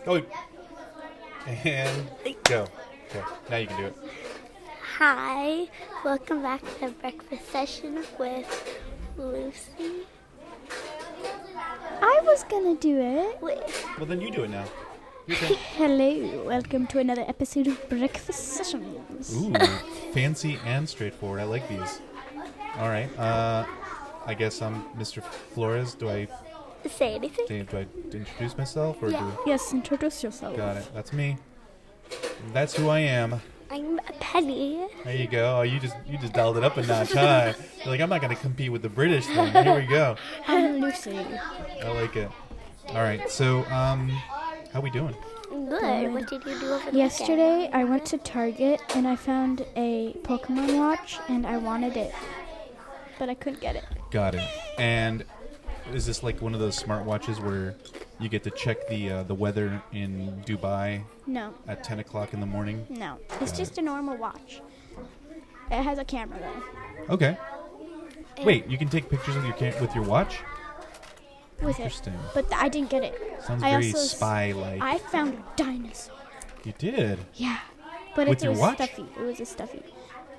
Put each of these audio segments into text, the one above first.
Oh, and go. Okay, now you can do it. Hi, welcome back to Breakfast Session with Lucy. I was gonna do it. Wait, Well, then you do it now. Your turn. Hello, welcome to another episode of Breakfast Sessions. Ooh, fancy and straightforward. I like these. All right. I guess I'm Mr. Flores. Do I say anything? introduce myself or Yeah. do? Yes, introduce yourself. Got it. That's me. That's who I am. I'm Penny. There you go. Oh, you just dialed it up a notch, huh? You're like, I'm not gonna compete with the British thing. Here we go. I'm Lucy. I like it. All right. So, how we doing? Good. What did you do over the Yesterday, I went to Target and I found a Pokemon watch and I wanted it, but I couldn't get it. Got it. And is this like one of those smartwatches where you get to check the weather in Dubai No, at 10 o'clock in the morning? no. It's Got just it. a normal watch. It has a camera though. Okay. Wait, you can take pictures with your watch? With it. Interesting. But I didn't get it. Sounds I very also spy-like. I found a dinosaur. You did? Yeah. But With it your was watch? stuffy. It was a stuffy.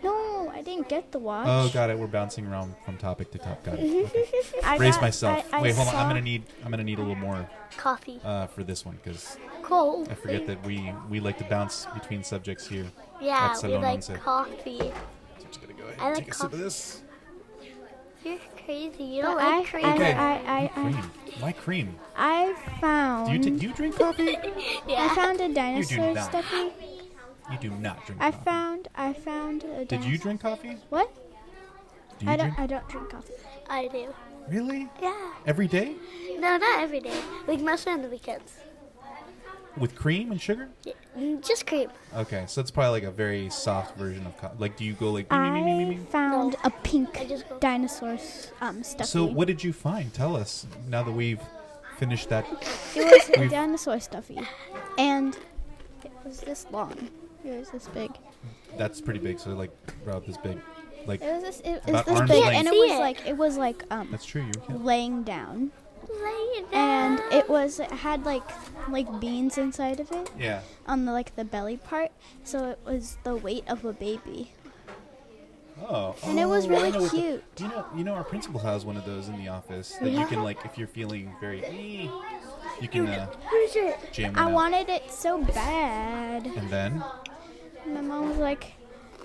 No, I didn't get the watch. Oh, got it. We're bouncing around from topic to topic. Got it. Okay. I Brace got- myself. I Wait, hold on. saw- I'm gonna need a little more coffee. for this one because Cold. I forget that we like to bounce between subjects here. Yeah, That's we Salon like said. coffee. So I'm just gonna go ahead I and like take a sip of coffee. this. You're crazy. You don't But like cream. Okay. Cream. Why cream? I found. Do you drink coffee? Yeah. I found a dinosaur not. stuffy. You do not drink I coffee. found a dinosaur. Did you drink coffee? What? Do you drink? I don't drink coffee. I do. Really? Yeah. Every day? No, not every day. Like mostly on the weekends. With cream and sugar? Yeah. Just cream. Okay, so it's probably like a very soft version of coffee. Like, do you go like... me, me, me, me, me? I found No. a pink I just go- dinosaur stuffy. So what did you find? Tell us, now that we've finished that. It was a We've- dinosaur stuffy, and it was this long. It was this big. That's pretty big, so like about this big. Like, It was this. It About was this arm's big, length. and See it. it was like that's true, you can't... laying down, Lay it down. and it had like beans inside of it. Yeah. On the belly part, so it was the weight of a baby. Oh. And it was I really know what cute. you know, our principal has one of those in the office that you can, like, if you're feeling very... you can Where's it? jam one I out. wanted it so bad. And then? My mom was like,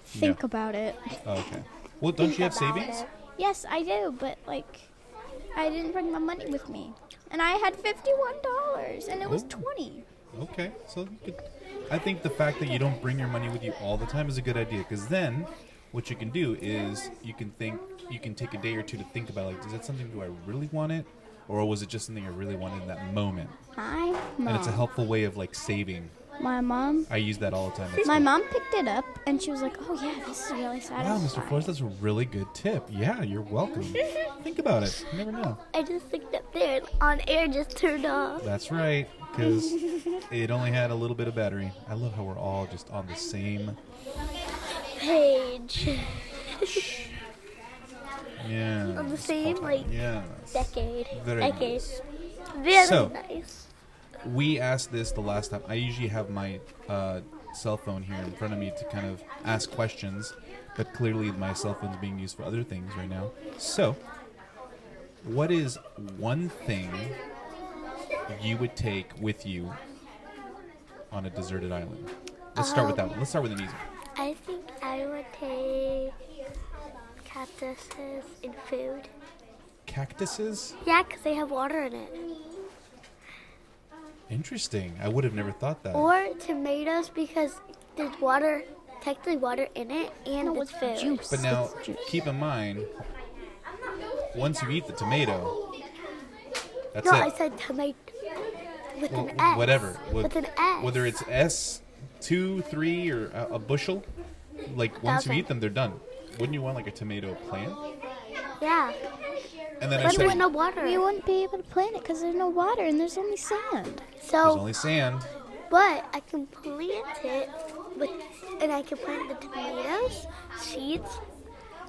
think Yeah. about it. Oh, okay. Well, don't you have About savings? it. Yes, I do, but I didn't bring my money with me. And I had $51 and it was Ooh. $20. Okay, so you could, I think the fact that you don't bring your money with you all the time is a good idea, because then what you can do is you can take a day or two to think about, like, is that something, do I really want it, or was it just something I really wanted in that moment? Hi, Mom. And it's a helpful way of, like, saving. My mom. I use that all the time. It's My like, mom picked it up and she was like, "Oh yeah, this is really wow, satisfying." Mr. Flores, that's a really good tip. Yeah, you're welcome. Think about it. You never know. I just looked up there and on air just turned off. That's right, because it only had a little bit of battery. I love how we're all just on the same... Page. Yeah. On the same, like, Yes. decade. Very Decade. nice. Very So- nice. We asked this the last time. I usually have my cell phone here in front of me to kind of ask questions, but clearly my cell phone's being used for other things right now. So, what is one thing you would take with you on a deserted island? Let's start with that one. Let's start with an easy one. I think I would take cactuses and food. Cactuses? Yeah, because they have water in it. Interesting. I would have never thought that. Or tomatoes because there's water, technically water in it, and No, it's it's food. juice. But now, It's juice. keep in mind, once you eat the tomato, that's No, it. I said tomato with Well, an S. whatever. With an S. Whether it's S, 2, 3, or a bushel, like once you 1,000. eat them, they're done. Wouldn't you want like a tomato plant? Yeah. And then I But said, with no water. We wouldn't be able to plant it because there's no water and there's only sand. there's So, only sand. but I can plant it with, and I can plant the tomatoes, seeds,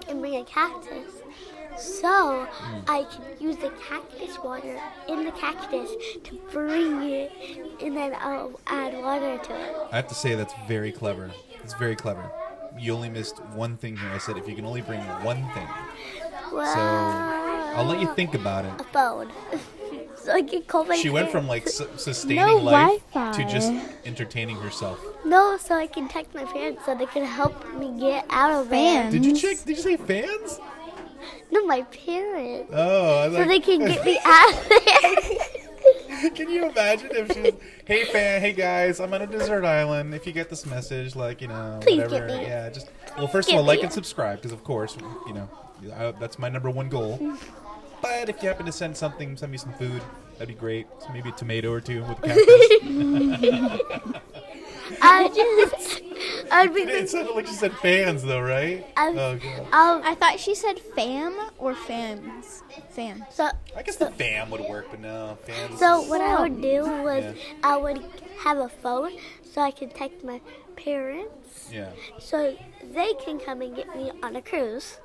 and bring a cactus. So I can use the cactus water in the cactus to bring it, and then I'll add water to it. I have to say that's very clever. It's very clever. You only missed one thing here. I said if you can only bring one thing. Well, So I'll let you think about it. a phone. So I can call my She went from parents. like sustaining No life Wi-Fi. to just entertaining herself. No, so I can text my parents so they can help me get out of Fans. there. Did you check? Did you say fans? No, my parents. Oh, I So like. they can get me out of there. Can you imagine if she's, hey fan, hey guys, I'm on a desert island. If you get this message, like Please whatever, get me. yeah, just first of Get all, like me. and subscribe because of course, that's my number one goal. But if you happen to send me some food, that'd be great. So maybe a tomato or two with cactus. I'd be It sounded like you said fans though, right? I'm- Oh god. I thought she said fam or fams. Fam. so I guess the fam would work, but no, fans. So what I would do was Yeah. I would have a phone so I can text my parents Yeah. so they can come and get me on a cruise.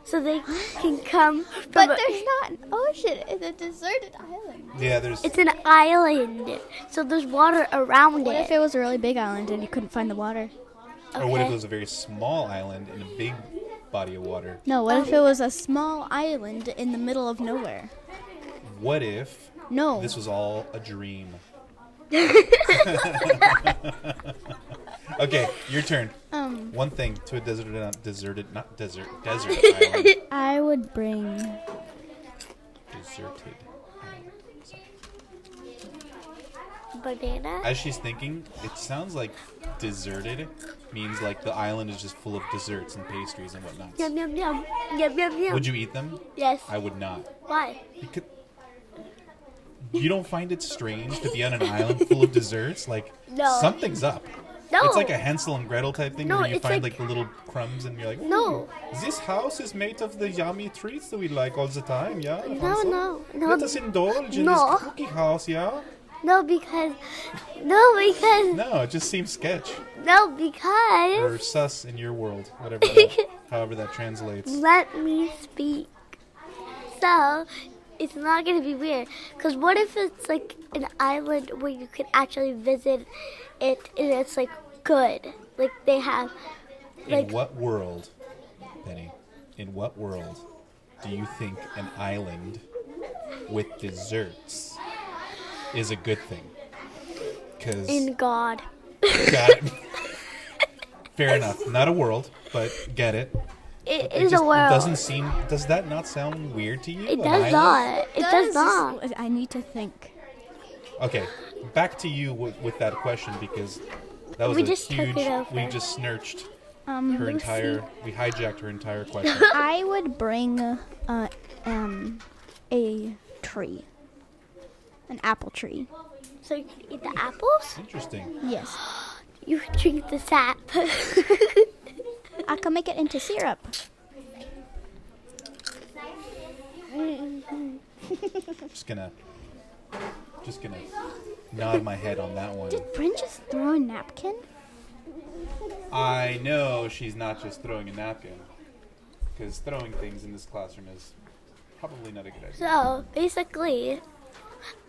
So they can come from But there's not an ocean. It's a deserted island. Yeah, there's. it's an island. So there's water around What if it. it was a really big island and you couldn't find the water? Or what if Okay. it was a very small island in a big body of water? No, what if it was a small island in the middle of nowhere? What if No. this was all a dream? Okay, your turn. One thing to a desert island. I would bring Deserted island. Sorry. Banana. As she's thinking, it sounds like deserted means like the island is just full of desserts and pastries and whatnot. Yum yum yum. Yum yum yum. Would you eat them? Yes. I would not. Why? Because you don't find it strange to be on an island full of desserts? Like No. something's up. No. It's like a Hansel and Gretel type thing No, where you it's find like- like the little crumbs and you're like, No. "Ooh, this house is made of the yummy treats that we like all the time, yeah? No, Hansel? no, no. Let us indulge in No. this cookie house, yeah? No, because No, it just seems sketch or because sus in your world, however that translates. let me speak. So it's not gonna be weird. Cause what if it's like an island where you can actually visit it and it's like good, like they have, like In what world, Penny? In what world do you think an island with desserts is a good thing? Because in God. got it. Fair enough. Not a world, but get it. It It is just a world. doesn't seem. Does that not sound weird to you? It An does island? not. It does not. I need to think. Okay, back to you with that question because that was We a just took huge. it over. We just snurched her Lucy, entire. We hijacked her entire question. I would bring a tree, an apple tree. So you can eat the apples. Interesting. Yes, You can drink the sap. I can make it into syrup. Just gonna nod my head on that one. Did Bryn just throw a napkin? I know she's not just throwing a napkin, because throwing things in this classroom is probably not a good idea. So basically,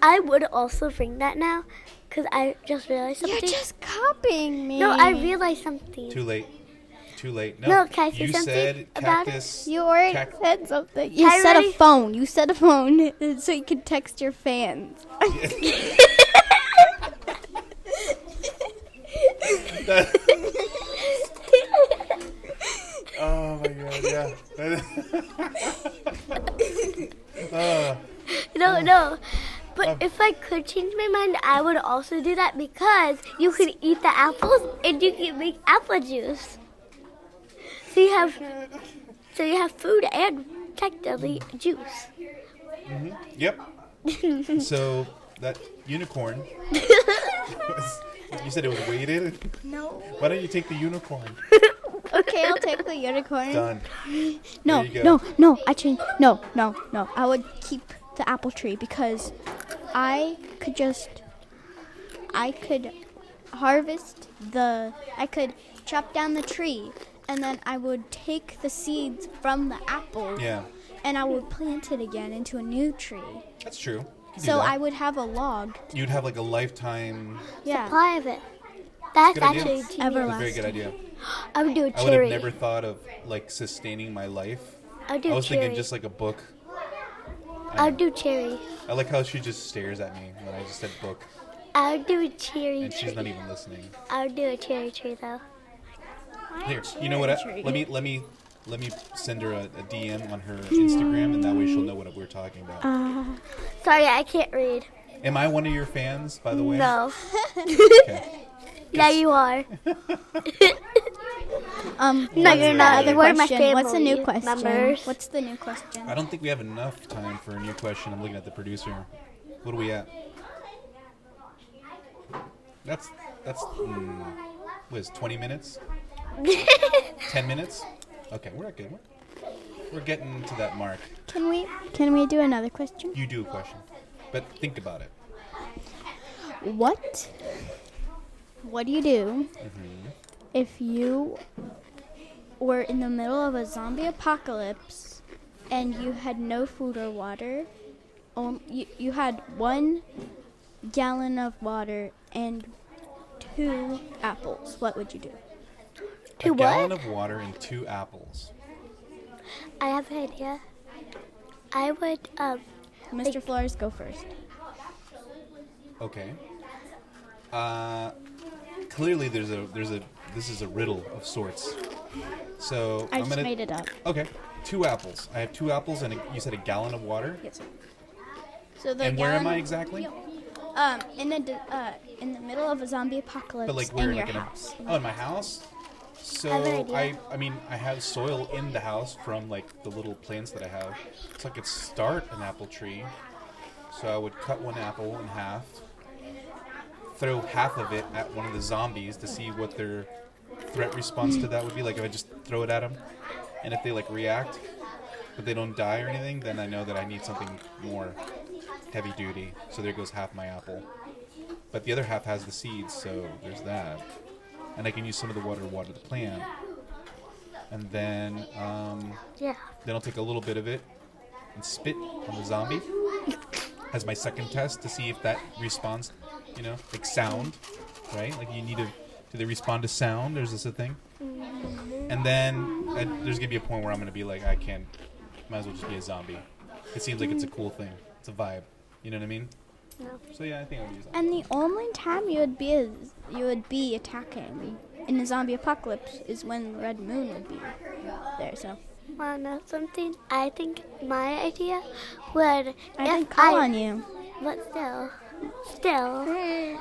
I would also bring that now, cause I just realized something. You're just copying me. No, I realized something. Too late. Too late. No, can I say you something said about it? cactus. You already said something. You I said already- a phone. You said a phone so you could text your fans. Oh my god, yeah. No. But if I could change my mind, I would also do that because you can eat the apples and you can make apple juice. So you have food and technically juice. Yep. So that unicorn. You said it was weighted. No. Why don't you take the unicorn? Okay, I'll take the unicorn. Done. No, There you go. no. I changed. No. I would keep the apple tree because I could chop down the tree and then I would take the seeds from the apples Yeah. and I would plant it again into a new tree. That's true. You can do So that. I would have a log. You'd have like a lifetime. Yeah. Supply of it. That's Good idea. actually That's genius. a very good idea. I would do a I would have cherry. never thought of like sustaining my life. I would do I a was cherry. thinking just like a book. I would do cherry. I like how she just stares at me when I just said book, I would do a cherry and tree. she's not even listening. I would do a cherry tree though. Here, you know what? Let me send her a DM on her Instagram, and that way she'll know what we're talking about. Sorry, I can't read. Am I one of your fans, by the way? No. Okay. Yeah, you are. No, you're not. Another You're one of my question. What's the new family question? members. What's the new question? I don't think we have enough time for a new question. I'm looking at the producer. What are we at? That's what is 20 minutes? 10 minutes? Okay, we're good. We're getting to that mark. Can we do another question? You do a question, but think about it. What do you do if you were in the middle of a zombie apocalypse and you had no food or water? You had 1 gallon of water and 2 apples. What would you do? Two A gallon what? of water and 2 apples. I have an idea. I would Mr. Flores, go first. Okay. Clearly this is a riddle of sorts. So I I'm just gonna made it up. Okay, 2 apples. I have 2 apples and you said a gallon of water. Yes. So the And where am gallon- I exactly? in the middle of a zombie apocalypse But like where? in your Like house. in my house. So I have an idea. I mean I have soil in the house from like the little plants that I have. So I could start an apple tree. So I would cut 1 apple in half, throw half of it at one of the zombies to see what their threat response to that would be. Like if I just throw it at them, and if they like react, but they don't die or anything, then I know that I need something more heavy duty. So there goes half my apple. But the other half has the seeds, so there's that. And I can use some of the water to water the plant. And then yeah. then I'll take a little bit of it and spit on the zombie as my second test to see if that responds, like sound, right? Like you need to, do they respond to sound, or is this a thing? And then there's going to be a point where I'm going to be like, I can't, might as well just be a zombie. It seems like it's a cool thing. It's a vibe. You know what I mean? No. So yeah, I think I would use that. And the only time you would be attacking in the zombie apocalypse is when the red moon would be there. So Want to know something? I think my idea would. I didn't call on you. But still,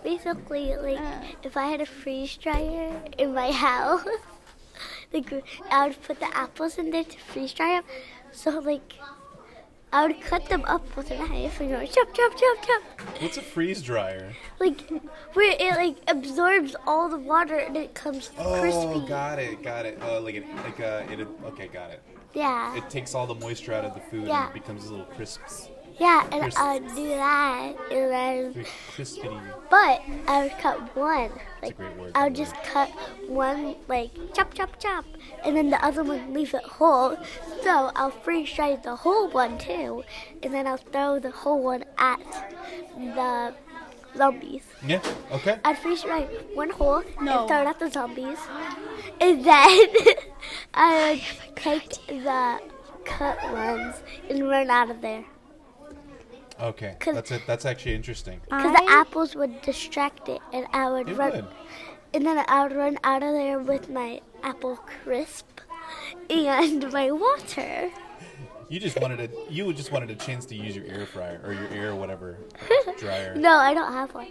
basically, like if I had a freeze dryer in my house, like I would put the apples in there to freeze dry them. So like, I would cut them up with a knife and go chop, chop, chop, chop. What's a freeze dryer? Like where it like absorbs all the water and it comes Oh, crispy. got it. Okay, got it. Yeah. It takes all the moisture out of the food Yeah. and it becomes little crisps. Yeah, and Crisp. I would do that, and then, Very crispy. but I would cut one. Like, great word, I by would the just cut one, like, chop, chop, chop, and then the other one leave it whole. So I'll freeze dry the whole one too, and then I'll throw the whole one at the zombies. Yeah, okay. I'd freeze dry one whole No. and throw it at the zombies, and then I would take the cut ones and run out of there. Okay, 'Cause- that's it. That's actually interesting. Because the apples would distract it, and I would It run. would. And then I would run out of there with my apple crisp and my water. You just wanted a chance to use your air fryer or your air whatever dryer. No, I don't have one.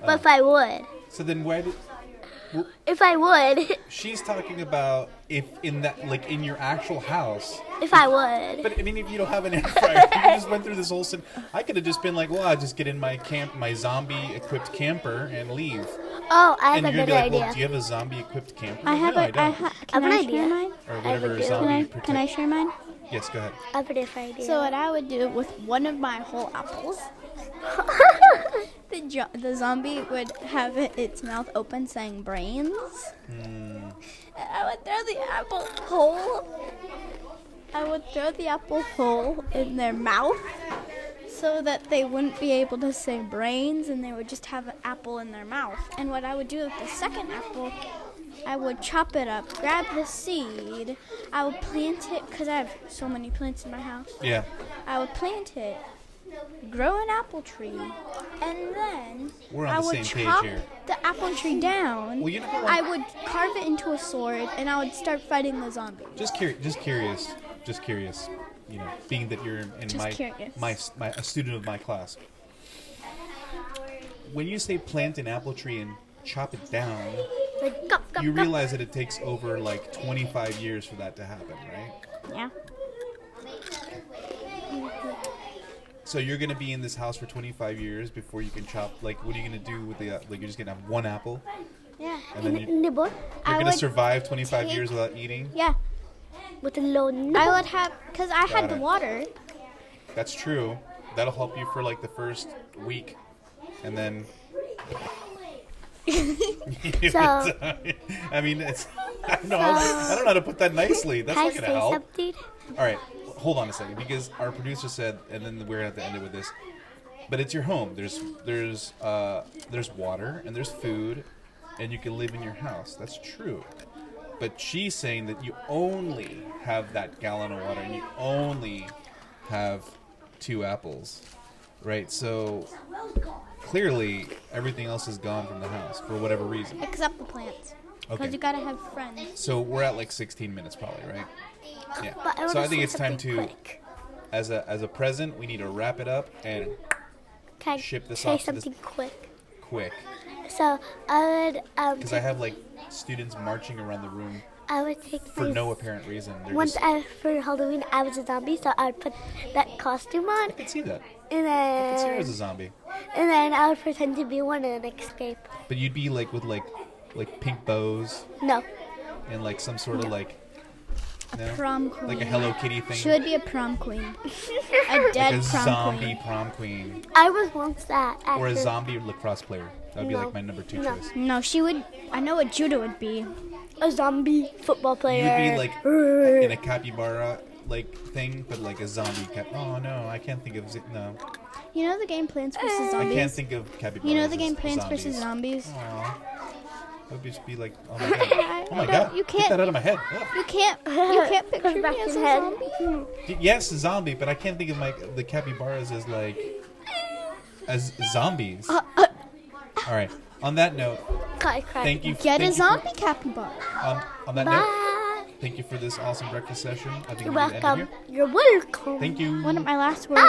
But if I would, So then why did if I would, she's talking about if in that like in your actual house? if I would. But I mean, if you don't have an air fryer, you just went through this whole. I could have just been like, well, I just get in my zombie-equipped camper and leave. Oh, I have And a you're good gonna be like, idea. well, do you have a zombie-equipped camper? I have no, a. I don't. Can I have an I idea. share mine? Or I have whatever a good- zombie Can I share mine? Yes, go ahead. I have a different idea. So what I would do with one of my whole apples, the zombie would have its mouth open saying brains. And I would throw the apple whole I would throw the apple whole in their mouth so that they wouldn't be able to say brains and they would just have an apple in their mouth. And what I would do with the second apple, I would chop it up, grab the seed, I would plant it, because I have so many plants in my house. Yeah. I would plant it, grow an apple tree, and then We're on I the would same page chop here. the apple tree down. Well, you know what? I would carve it into a sword, and I would start fighting the zombies. Just curious. You know, being that you're in Just curious. a student of my class. When you say plant an apple tree and chop it down, Like, gop, gop, you gop. realize that it takes over like 25 years for that to happen, right? Yeah. So you're gonna be in this house for 25 years before you can chop. Like, what are you gonna do with the? Like, you're just gonna have one apple, Yeah. and then you're Nibble I gonna would survive 25 take- years without eating. Yeah. with a little nibble. I would have, because I Got had the it. water. That's true. That'll help you for like the first week, and then. So- I mean, it's. I don't know how to put that nicely. That's Can I not gonna say help. something? All right, hold on a second, because our producer said, and then we're gonna have to end it with this. But it's your home. There's water and there's food, and you can live in your house. That's true. But she's saying that you only have that gallon of water and you only have 2 apples, right? So clearly everything else is gone from the house for whatever reason. Except the plants. Because Okay. you gotta have friends. So we're at like 16 minutes probably, right? Yeah. But I So I wanna think say it's time something to, quick. as a present, we need to wrap it up and Can I ship this say off to this- something quick? quick. So I would Because I have like students marching around the room I would take for my no apparent reason. They're once just, for Halloween I was a zombie, so I would put that costume on, I can see that. and I can see her as a then zombie. I would pretend to be one and escape. But you'd be like with like pink bows No, and like some sort of like no? Prom queen. Like a Hello Kitty thing. She would be a prom queen. A like dead a prom zombie queen. prom queen. I was once that. Or a after- zombie lacrosse player. That would be No. like my number 2 No. choice. No, she would. I know what judo would be. A zombie football player. You'd be like in a capybara like thing, but like a zombie cap. Oh no, I can't think of no. You know the game Plants vs. I Zombies? can't think of capybaras. You know the as game Plants zombies. vs. Zombies? Aw. That would just be like, oh my god. Oh my No, god. you Get can't- that out of my head. Ugh. You can't picture me back as in a head. zombie. Yes, a zombie, but I can't think of the capybaras as like as zombies. All right. On that note, Cry. thank you. Get thank a you for- zombie capybara. on that note, Bye. thank you for this awesome breakfast session. I think You're we need to end it welcome. here. You're welcome. Thank you. One of my last words.